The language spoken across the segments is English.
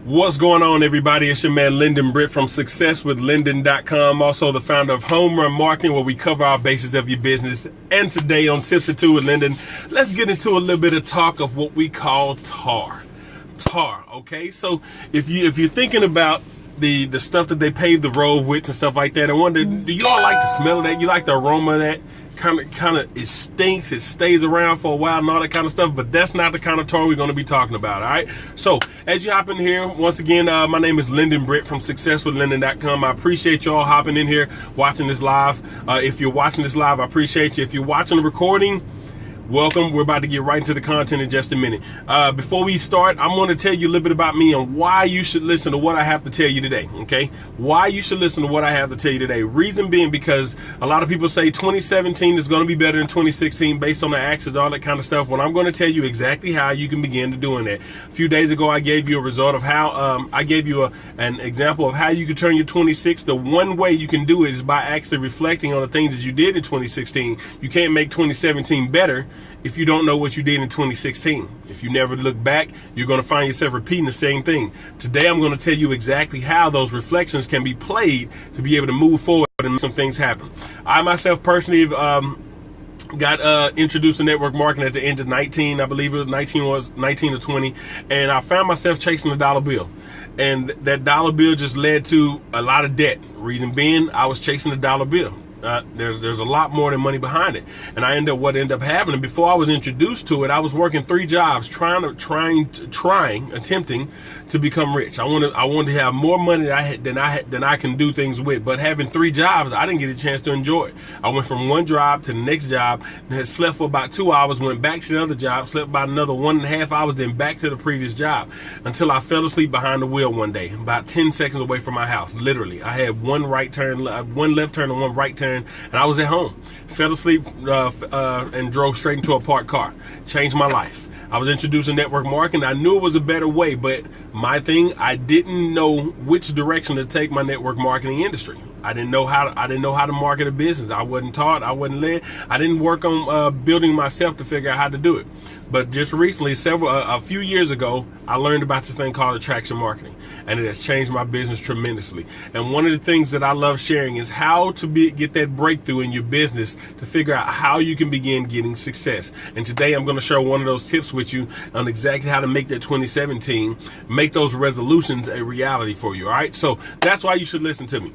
What's going on, everybody? It's your man Lyndon Britt from SuccessWithLyndon.com, also the founder of Home Run Marketing, where we cover our bases of your business. And today on Tips or Two with Lyndon, let's get into a little bit of talk of what we call tar. Okay, so if you're thinking about the stuff that they pave the road with and stuff like that, I wonder, do you all like the smell of that? You like the aroma of that? Kind of, it stinks, it stays around for a while and all that kind of stuff, but that's not the kind of tar we're going to be talking about. All right, so as you hop in here, once again, my name is Lyndon Britt from SuccessWithLyndon.com. I appreciate you all hopping in here, watching this live. If you're watching this live, I appreciate you. If you're watching the recording, welcome. We're about to get right into the content in just a minute. Before we start, I'm going to tell you a little bit about me and why you should listen to what I have to tell you today. Okay, why you should listen to what I have to tell you today. Reason being because a lot of people say 2017 is going to be better than 2016 based on the actions, all that kind of stuff. When I'm going to tell you exactly how you can begin to doing that. A few days ago, I gave you a result of how I gave you an example of how you can turn your 26. The one way you can do it is by actually reflecting on the things that you did in 2016. You can't make 2017 better if you don't know what you did in 2016. If you never look back, you're going to find yourself repeating the same thing. Today, I'm going to tell you exactly how those reflections can be played to be able to move forward and make some things happen. I myself personally got introduced to network marketing at the age of 19. I believe it was 19 or 20. And I found myself chasing the dollar bill. And that dollar bill just led to a lot of debt. Reason being, I was chasing the dollar bill. There's a lot more than money behind it, and what ended up happening before I was introduced to it, I was working 3 jobs, attempting to become rich. I wanted to have more money than I can do things with. But having 3 jobs, I didn't get a chance to enjoy it. I went from one job to the next job, and had slept for about 2 hours, went back to the other job, slept about another 1.5 hours, then back to the previous job, until I fell asleep behind the wheel one day, about 10 seconds away from my house. Literally, I had one left turn and one right turn. And I was at home, fell asleep, and drove straight into a parked car. Changed my life. I was introduced to network marketing. I knew it was a better way, but my thing, I didn't know which direction to take my network marketing industry. I didn't know how to market a business. I wasn't taught. I wasn't led. I didn't work on building myself to figure out how to do it. But just recently, a few years ago, I learned about this thing called attraction marketing, and it has changed my business tremendously. And one of the things that I love sharing is how to get that breakthrough in your business to figure out how you can begin getting success. And today, I'm going to share one of those tips with you on exactly how to make that 2017, make those resolutions a reality for you. All right, so that's why you should listen to me.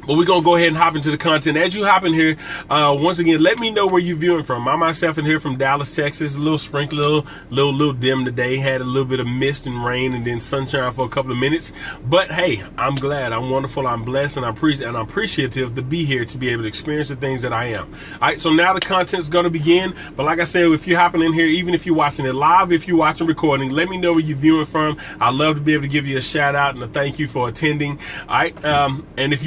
But we're going to go ahead and hop into the content. As you hop in here, once again, let me know where you're viewing from. I myself in here from Dallas, Texas. A little sprinkle, little dim today. Had a little bit of mist and rain and then sunshine for a couple of minutes. But hey, I'm glad, I'm wonderful, I'm blessed, and I'm appreciative to be here to be able to experience the things that I am. All right, so now the content's going to begin. But like I said, if you're hopping in here, even if you're watching it live, if you're watching recording, let me know where you're viewing from. I'd love to be able to give you a shout out and a thank you for attending. All right, and if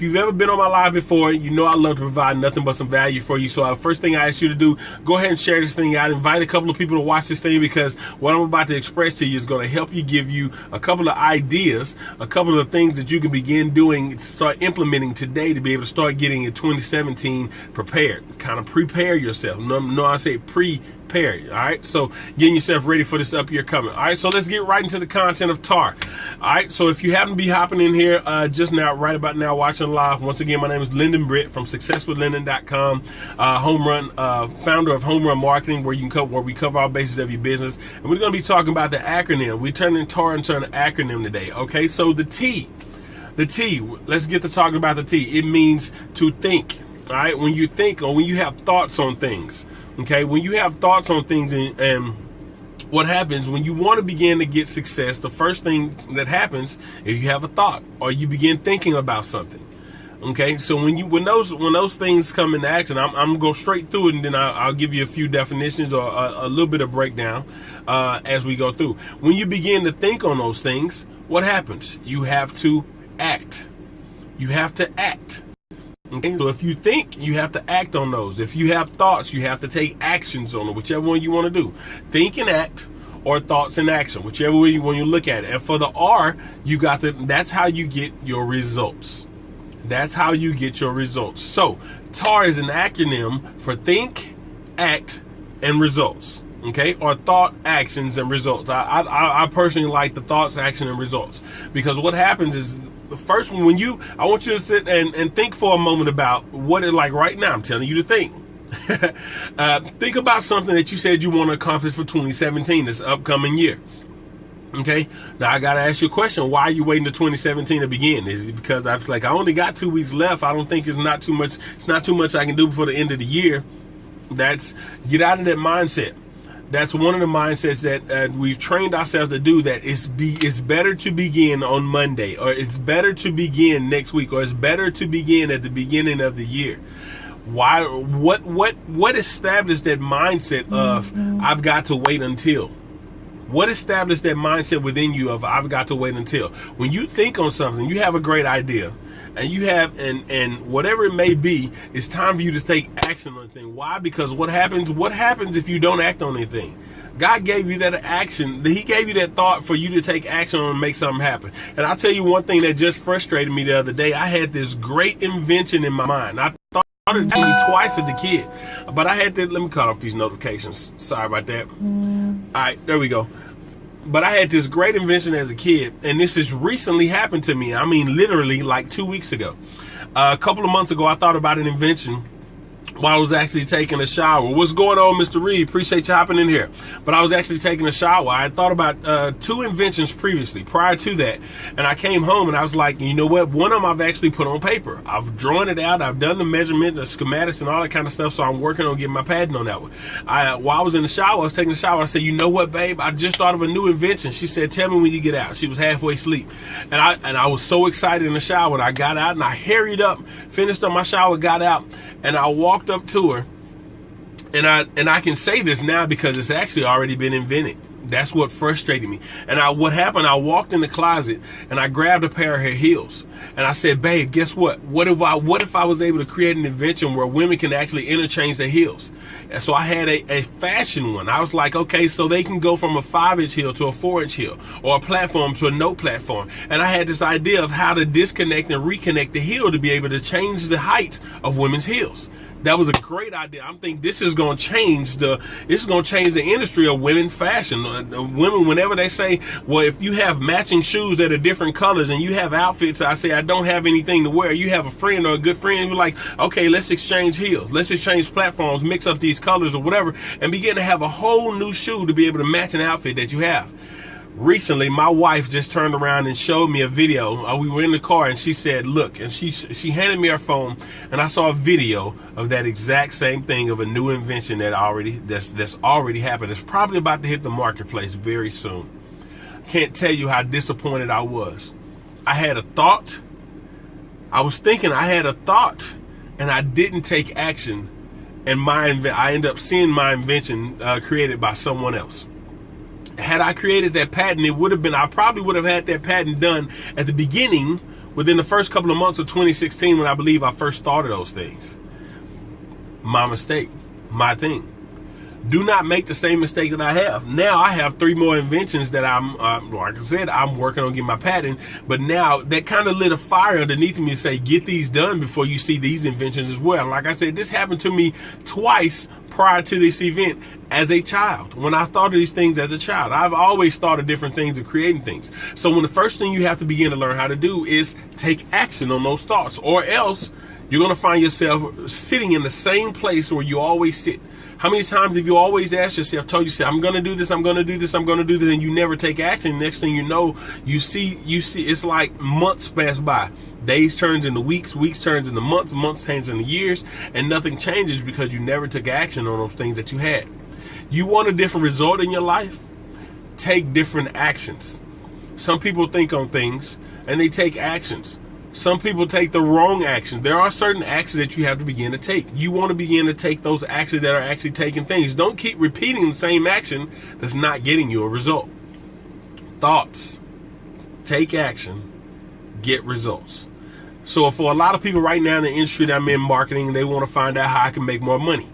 you've ever been on my live before, you know I love to provide nothing but some value for you. So first thing I ask you to do, go ahead and share this thing out. Invite a couple of people to watch this thing, because what I'm about to express to you is going to help you, give you a couple of ideas, a couple of things that you can begin doing to start implementing today to be able to start getting your 2017 prepared. Kind of prepare yourself. No, I say prepare. All right, so getting yourself ready for this up year coming. All right, so let's get right into the content of tar. All right, so if you happen to be hopping in here just now, right about now, watching live, once again, my name is Lyndon Britt from SuccessWithLyndon.com, founder of Home Run Marketing, where we cover all bases of your business. And we're going to be talking about the acronym. We're turning tar into an acronym today. Okay, so the T. Let's get to talking about the T. It means to think. All right, when you think, or when you have thoughts on things. Okay, when you have thoughts on things, and what happens when you want to begin to get success, the first thing that happens is you have a thought, or you begin thinking about something. Okay, so when those things come into action, I'm gonna go straight through it, and then I'll give you a few definitions or a little bit of breakdown as we go through. When you begin to think on those things, what happens? You have to act. You have to act. Okay, so if you think, you have to act on those. If you have thoughts, you have to take actions on them, whichever one you want to do. Think and act, or thoughts and action, whichever way when you look at it. And for the R, that's how you get your results. That's how you get your results. So TAR is an acronym for think, act, and results. Okay, or thought, actions, and results. I personally like the thoughts, action, and results, because what happens is, the first one, I want you to sit and think for a moment about what it's like right now. I'm telling you to think. Think about something that you said you want to accomplish for 2017, this upcoming year. Okay, now I gotta ask you a question. Why are you waiting to 2017 to begin? Is it because I was like, I only got 2 weeks left? I don't think it's not too much. It's not too much I can do before the end of the year. Get out of that mindset. That's one of the mindsets that we've trained ourselves to do, that it's better to begin on Monday, or it's better to begin next week, or it's better to begin at the beginning of the year. Why? What established that mindset of I've got to wait until? What established that mindset within you of I've got to wait until? When you think on something, you have a great idea, and you have and whatever it may be, it's time for you to take action on the thing. Why? Because what happens if you don't act on anything? God gave you that action. He gave you that thought for you to take action on and make something happen. And I'll tell you one thing that just frustrated me the other day. I had this great invention in my mind. I thought it to me twice as a kid, but I had to, let me cut off these notifications. Sorry about that. All right, there we go. But I had this great invention as a kid, and this has recently happened to me. I mean, literally like 2 weeks ago. A couple of months ago, I thought about an invention while I was actually taking a shower. What's going on, Mr. Reed? Appreciate you hopping in here. But I was actually taking a shower. I had thought about 2 inventions previously, prior to that. And I came home and I was like, you know what? One of them I've actually put on paper. I've drawn it out. I've done the measurements, the schematics, and all that kind of stuff. So I'm working on getting my patent on that one. While I was in the shower, I was taking a shower. I said, you know what, babe? I just thought of a new invention. She said, tell me when you get out. She was halfway asleep. And I was so excited in the shower when I got out, and I hurried up, finished up my shower, got out, and I walked up to her, and I can say this now because it's actually already been invented. That's what frustrated me. And what happened, I walked in the closet and I grabbed a pair of her heels, and I said, babe, guess what? What if I was able to create an invention where women can actually interchange their heels? And so I had a fashion one. I was like, okay, so they can go from a 5-inch heel to a 4-inch heel, or a platform to a no platform. And I had this idea of how to disconnect and reconnect the heel to be able to change the height of women's heels. That was a great idea. I'm thinking this is going to change the industry of women fashion. Women, whenever they say, well, if you have matching shoes that are different colors and you have outfits, I say, I don't have anything to wear. You have a friend or a good friend, you're like, okay, let's exchange heels. Let's exchange platforms, mix up these colors or whatever, and begin to have a whole new shoe to be able to match an outfit that you have. Recently, my wife just turned around and showed me a video. We were in the car and she said, look, and she handed me her phone, and I saw a video of that exact same thing, of a new invention that's already happened. It's probably about to hit the marketplace very soon. Can't tell you how disappointed I was. I had a thought. I was thinking I had a thought, and I didn't take action, and I ended up seeing my invention created by someone else. Had I created that patent, I probably would have had that patent done at the beginning, within the first couple of months of 2016, when I believe I first thought of those things. My mistake, my thing. Do not make the same mistake that I have. Now I have 3 more inventions that like I said, I'm working on getting my patent. But now that kind of lit a fire underneath me to say, get these done before you see these inventions as well. Like I said, this happened to me twice prior to this event as a child. When I thought of these things as a child, I've always thought of different things and creating things. So when the first thing you have to begin to learn how to do is take action on those thoughts, or else you're going to find yourself sitting in the same place where you always sit. How many times have you always asked yourself, told yourself, I'm going to do this, I'm going to do this, I'm going to do this, and you never take action? Next thing you know, you see, it's like months pass by. Days turns into weeks, weeks turns into months, months turns into years, and nothing changes because you never took action on those things that you had. You want a different result in your life? Take different actions. Some people think on things and they take actions. Some people take the wrong action. There are certain actions that you have to begin to take. You want to begin to take those actions that are actually taking things. Don't keep repeating the same action that's not getting you a result. Thoughts. Take action. Get results. So for a lot of people right now in the industry that I'm in, marketing, they want to find out how I can make more money.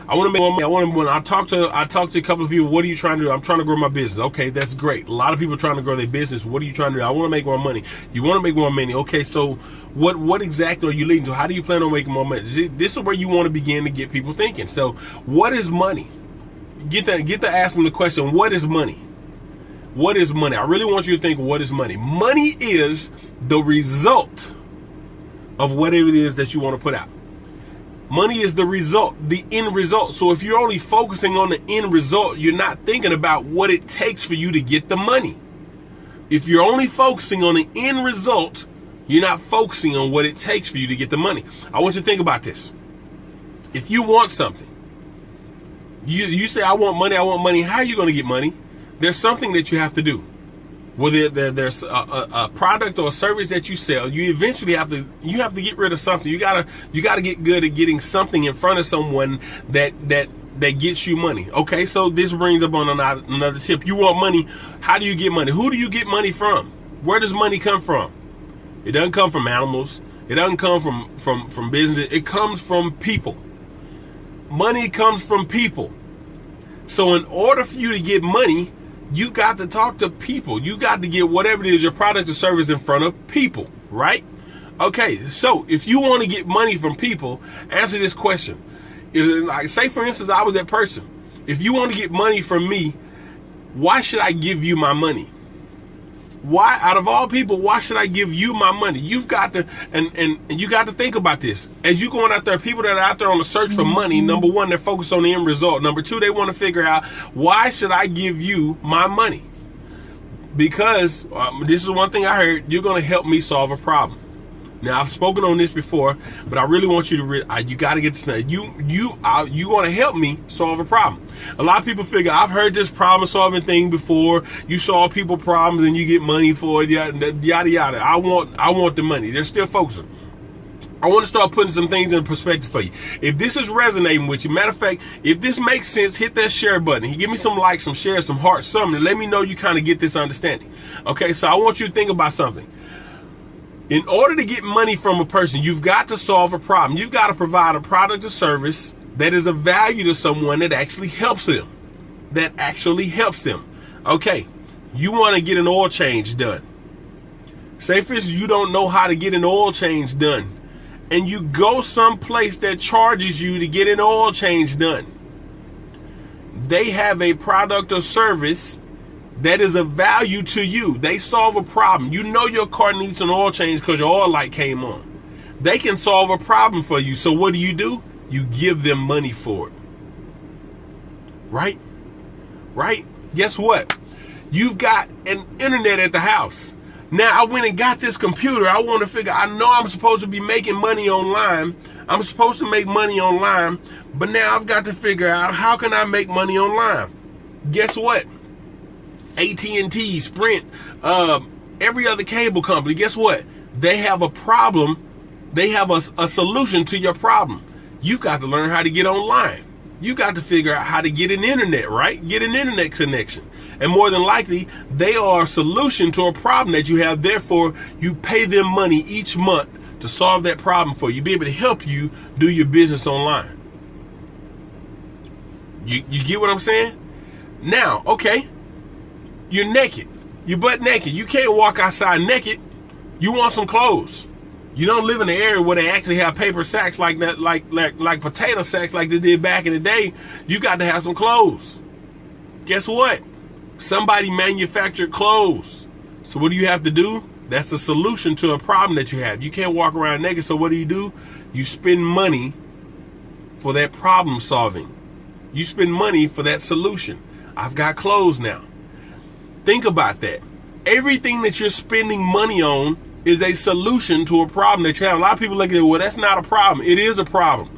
I want to make more money. When I talk to a couple of people, what are you trying to do? I'm trying to grow my business. Okay, that's great. A lot of people are trying to grow their business. What are you trying to do? I want to make more money. You want to make more money. Okay, so what exactly are you leading to? How do you plan on making more money? This is where you want to begin to get people thinking. So what is money? get to ask them the question, what is money? What is money? I really want you to think, what is money? Money is the result of whatever it is that you want to put out. Money is the result, the end result. So if you're only focusing on the end result, you're not thinking about what it takes for you to get the money. If you're only focusing on the end result, you're not focusing on what it takes for you to get the money. I want you to think about this. If you want something, you say, I want money. How are you going to get money? There's something that you have to do. Whether there's a product or a service that you sell, you eventually have to get rid of something. You gotta get good at getting something in front of someone that gets you money. Okay, so this brings up on another tip. You want money. How do you get money? Who do you get money from? Where does money come from? It doesn't come from animals. It doesn't come from business. It comes from people. Money comes from people. So in order for you to get money, you got to talk to people. You got to get whatever it is, your product or service, in front of people, right? Okay, so if you want to get money from people, answer this question. Like, say for instance, I was that person. If you want to get money from me, why should I give you my money? Why, out of all people, why should I give you my money? You've got to, and you got to think about this. As you're going out there, people that are out there on the search for money, number one, they're focused on the end result. Number two, they want to figure out, why should I give you my money? Because this is one thing I heard, you're going to help me solve a problem. Now, I've spoken on this before, but I really want you to, you got to get this. You want to help me solve a problem. A lot of people figure, I've heard this problem solving thing before. You solve people problems and you get money for it, yada, yada. I want the money. They're still focusing. I want to start putting some things in perspective for you. If this is resonating with you, matter of fact, if this makes sense, hit that share button. Give me some likes, some shares, some hearts, something. Let me know you kind of get this understanding. Okay, so I want you to think about something. In order to get money from a person, you've got to solve a problem. You've got to provide a product or service that is of value to someone that actually helps them. Okay, you want to get an oil change done. Say for instance, you don't know how to get an oil change done, and you go someplace that charges you to get an oil change done. They have a product or service that is of value to you. They solve a problem. You know your car needs an oil change because your oil light came on. They can solve a problem for you. So what do? You give them money for it. Right? Guess what? You've got an internet at the house. Now, I went and got this computer. I want to figure, I know I'm supposed to be making money online. I'm supposed to make money online. But now I've got to figure out, how can I make money online? Guess what? AT&T, Sprint, every other cable company, guess what? They have a problem. They have a solution to your problem. You've got to learn how to get online. You got to figure out how to get an internet, right? Get an internet connection. And more than likely, they are a solution to a problem that you have. Therefore, you pay them money each month to solve that problem for you, be able to help you do your business online. You get what I'm saying? Now, okay. You're naked. You're butt naked. You can't walk outside naked. You want some clothes. You don't live in an area where they actually have paper sacks like that, like potato sacks like they did back in the day. You got to have some clothes. Guess what? Somebody manufactured clothes. So what do you have to do? That's a solution to a problem that you have. You can't walk around naked. So what do? You spend money for that problem solving. You spend money for that solution. I've got clothes now. Think about that. Everything that you're spending money on is a solution to a problem that you have. A lot of people look at it, well, that's not a problem. It is a problem.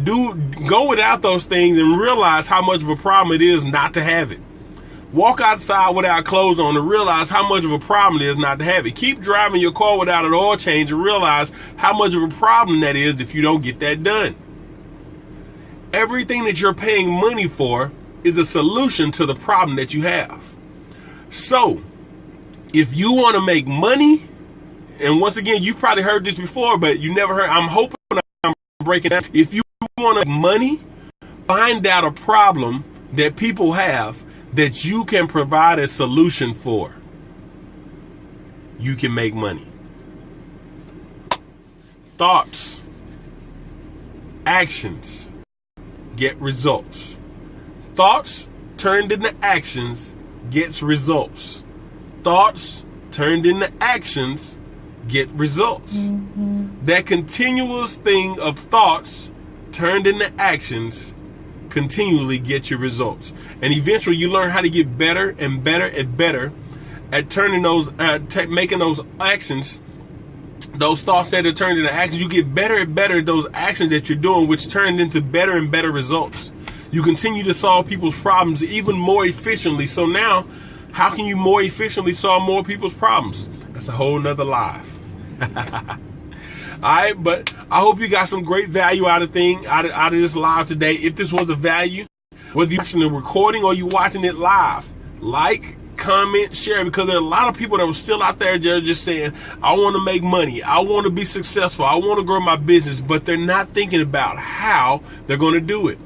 Go without those things and realize how much of a problem it is not to have it. Walk outside without clothes on and realize how much of a problem it is not to have it. Keep driving your car without an oil change and realize how much of a problem that is if you don't get that done. Everything that you're paying money for is a solution to the problem that you have. So, if you want to make money, and once again, you've probably heard this before, but you never heard, I'm hoping I'm breaking down. If you want to make money, find out a problem that people have that you can provide a solution for. You can make money. Thoughts, actions, get results. Thoughts turned into actions gets results. Thoughts turned into actions get results. That continuous thing of thoughts turned into actions continually get your results. And eventually you learn how to get better and better and better at turning those, making those actions, those thoughts that are turned into actions. You get better and better at those actions that you're doing, which turned into better and better results. You continue to solve people's problems even more efficiently. So now, how can you more efficiently solve more people's problems? That's a whole nother live. All right, but I hope you got some great value out of this live today. If this was a value, whether you're watching the recording or you're watching it live, like, comment, share, because there are a lot of people that were still out there just saying, I want to make money, I want to be successful, I want to grow my business, but they're not thinking about how they're going to do it.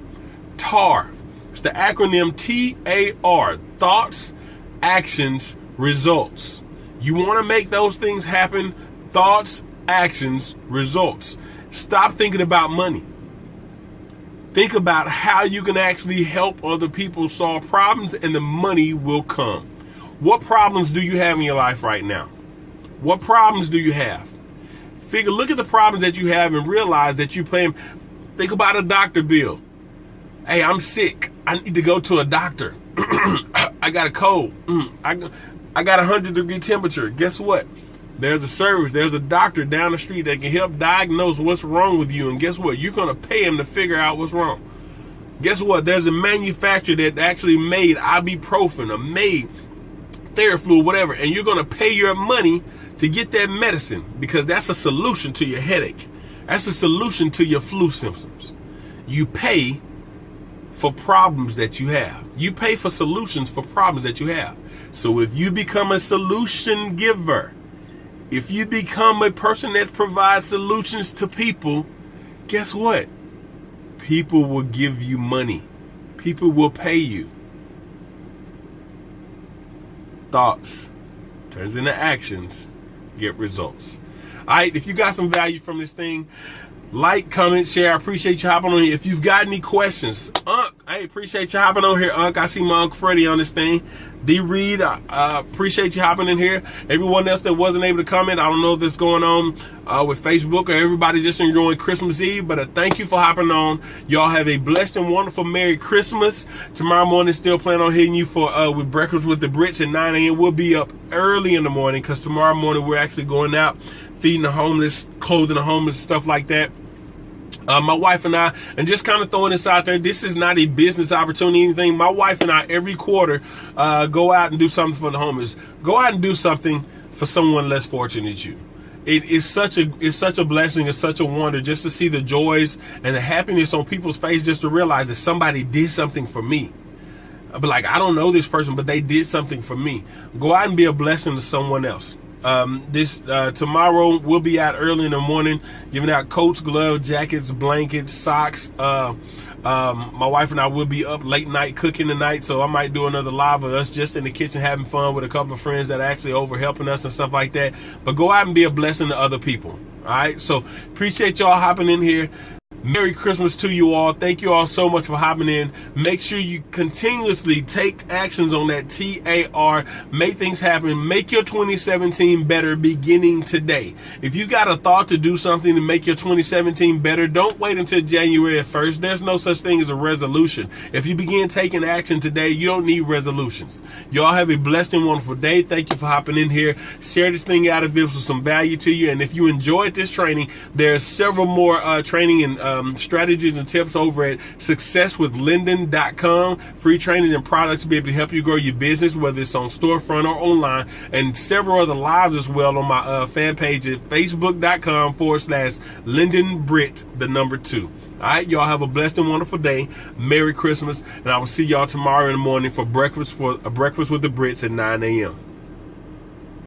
TAR. It's the acronym TAR. Thoughts, actions, results. You want to make those things happen. Thoughts, actions, results. Stop thinking about money. Think about how you can actually help other people solve problems, and the money will come. What problems do you have in your life right now? What problems do you have? Look at the problems that you have and realize that you're paying. Think about a doctor bill. Hey, I'm sick. I need to go to a doctor. I got a cold. I got 100-degree temperature. Guess what? There's a service. There's a doctor down the street that can help diagnose what's wrong with you. And guess what? You're going to pay him to figure out what's wrong. Guess what? There's a manufacturer that actually made ibuprofen or made Theraflu, whatever. And you're going to pay your money to get that medicine because that's a solution to your headache. That's a solution to your flu symptoms. You pay for problems that you have. You pay for solutions for problems that you have. So if you become a solution giver, if you become a person that provides solutions to people, guess what? People will give you money. People will pay you. Thoughts turns into actions, get results. All right, if you got some value from this thing, like, comment, share. I appreciate you hopping on here. If you've got any questions, I appreciate you hopping on here, I see my Uncle Freddie on this thing. D. Reed, I appreciate you hopping in here. Everyone else that wasn't able to comment, I don't know if this is going on with Facebook or everybody just enjoying Christmas Eve, but thank you for hopping on. Y'all have a blessed and wonderful Merry Christmas. Tomorrow morning, still plan on hitting you for with Breakfast with the Brits at 9 a.m. We'll be up early in the morning because tomorrow morning we're actually going out, feeding the homeless, clothing the homeless, stuff like that. My wife and I, and just kind of throwing this out there, this is not a business opportunity, anything. My wife and I, every quarter, go out and do something for the homeless. Go out and do something for someone less fortunate than you. It's such a blessing, it's such a wonder just to see the joys and the happiness on people's face, just to realize that somebody did something for me. But like, I don't know this person, but they did something for me. Go out and be a blessing to someone else. Tomorrow we'll be out early in the morning giving out coats, gloves, jackets, blankets, socks. My wife and I will be up late night cooking tonight, so I might do another live of us just in the kitchen having fun with a couple of friends that are actually over helping us and stuff like that. But go out and be a blessing to other people. All right, so appreciate y'all hopping in here. Merry Christmas to you all. Thank you all so much for hopping in. Make sure you continuously take actions on that TAR. Make things happen. Make your 2017 better beginning today. If you got a thought to do something to make your 2017 better, don't wait until January 1st. There's no such thing as a resolution. If you begin taking action today, you don't need resolutions. Y'all have a blessed and wonderful day. Thank you for hopping in here. Share this thing out if it was some value to you. And if you enjoyed this training, there's several more training and strategies and tips over at successwithlinden.com. Free training and products to be able to help you grow your business, whether it's on storefront or online, and several other lives as well on my fan page at facebook.com/LindenBrit, 2. All right, y'all have a blessed and wonderful day. Merry Christmas, and I will see y'all tomorrow in the morning for breakfast with the Brits at 9 a.m.